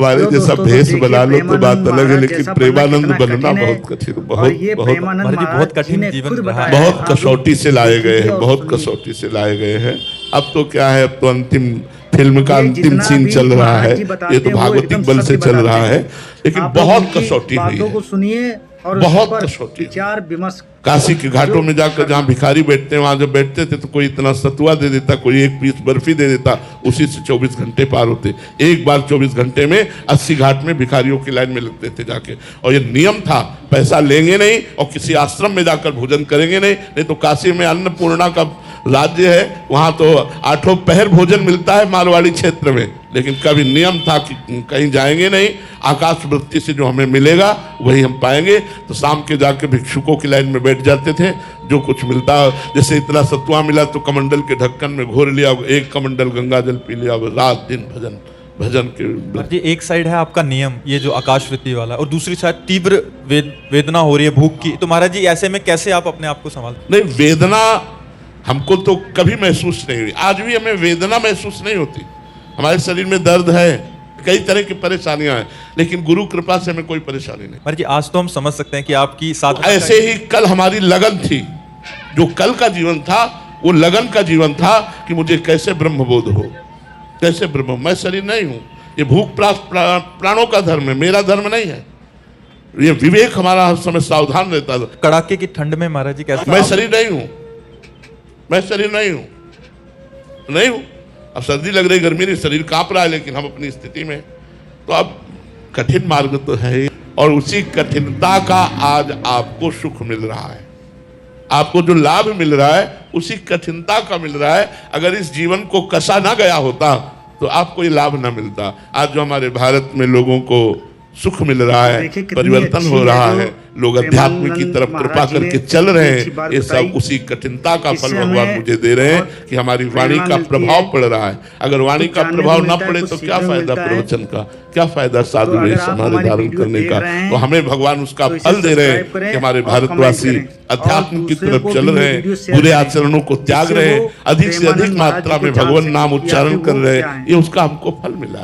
हमारे तो जैसा दोस्तों, भेष देखिए बना लो तो प्रेमानंद बात अलग है, महाराज लेकिन जैसा बनना प्रेमानंद कितना बनना कठिन है। बहुत कठिन, और बहुत ये बहुत प्रेमानंद महाराज जी, महाराज बहुत जी कठिन ने जीवन खुद रहा है। बताया है। बहुत आप कसौटी से लाए गए देखिए हैं, और बहुत सुनिए। कसौटी से लाए गए हैं। अब तो क्या है, अब तो अंतिम फिल्म का ये अंतिम जितना सीन भी चल रहा महाराज है। जी ये बताते तो हैं, वो भागवतिक एकदम बल से सत्य चल बताते रहा हैं। है, लेकिन आप लोग बहुत उनकी कसौटी हुई बातों है, को सुनिए और उस बहुत पर कसौटी हुई। विचार विमर्श काशी के घाटों में जाकर जहाँ भिखारी बैठते हैं, वहां जब बैठते थे तो कोई इतना सतुआ दे देता, कोई एक पीस बर्फी दे देता, उसी से 24 घंटे पार होते। एक बार 24 घंटे में 80 घाट में भिखारियों की लाइन में लगते थे जाके। और ये नियम था, पैसा लेंगे नहीं और किसी आश्रम में जाकर भोजन करेंगे नहीं तो काशी में अन्नपूर्णा का राज्य है, वहाँ तो 8 पहर भोजन मिलता है मारवाड़ी क्षेत्र में। लेकिन कभी नियम था कि कहीं जाएंगे नहीं, आकाश वृत्ति से जो हमें मिलेगा वही हम पाएंगे। तो शाम के जाके भिक्षुकों की लाइन में बैठ जाते थे, जो कुछ मिलता, जैसे इतना सतुआ मिला तो कमंडल के ढक्कन में घोर लिया, एक कमंडल गंगा जल पी लिया, रात दिन भजन के। जी, एक साइड है आपका नियम, ये जो आकाशवृत्ति वाला, और दूसरी साइड तीव्र वेदना हो रही है भूख की। तो महाराज जी, ऐसे में कैसे आप अपने आप को संभालते? नहीं, वेदना हमको तो कभी महसूस नहीं हुई, आज भी हमें वेदना महसूस नहीं होती। हमारे शरीर में दर्द है, कई तरह की परेशानियां हैं, लेकिन गुरु कृपा से हमें कोई परेशानी नहीं। महाराज जी, आज तो हम समझ सकते हैं कि आपकी साथ ऐसे ही कल हमारी लगन थी, जो कल का जीवन था वो लगन का जीवन था कि मुझे कैसे ब्रह्मबोध हो, कैसे ब्रह्म। मैं शरीर नहीं हूं, ये भूख प्राणों का धर्म है, मेरा धर्म नहीं है। ये विवेक हमारा हर समय सावधान रहता था। कड़ाके की ठंड में महाराज जी कैसे? मैं शरीर नहीं हूं, मैं शरीर नहीं हूं। अब सर्दी लग रही, गर्मी नहीं, शरीर कांप रहा है, लेकिन हम अपनी स्थिति में। तो अब कठिन मार्ग तो है ही, और उसी कठिनता का आज आपको सुख मिल रहा है, आपको जो लाभ मिल रहा है उसी कठिनता का मिल रहा है। अगर इस जीवन को कसा ना गया होता तो आपको ये लाभ ना मिलता। आज जो हमारे भारत में लोगों को सुख मिल रहा है, परिवर्तन हो रहा है, लोग अध्यात्म की तरफ कृपा करके चल रहे हैं, ये सब उसी कठिनता का फल भगवान मुझे दे रहे हैं कि हमारी वाणी का प्रभाव पड़ रहा है। अगर वाणी का प्रभाव ना पड़े तो क्या फायदा प्रवचन का, क्या फायदा साधु वेश हमारे धारण करने का। तो हमें भगवान उसका फल दे रहे हैं कि हमारे भारतवासी अध्यात्म की तरफ चल रहे हैं, बुरे आचरणों को त्याग रहे हैं, अधिक से अधिक मात्रा में भगवान नाम उच्चारण कर रहे हैं, ये उसका हमको फल मिला है।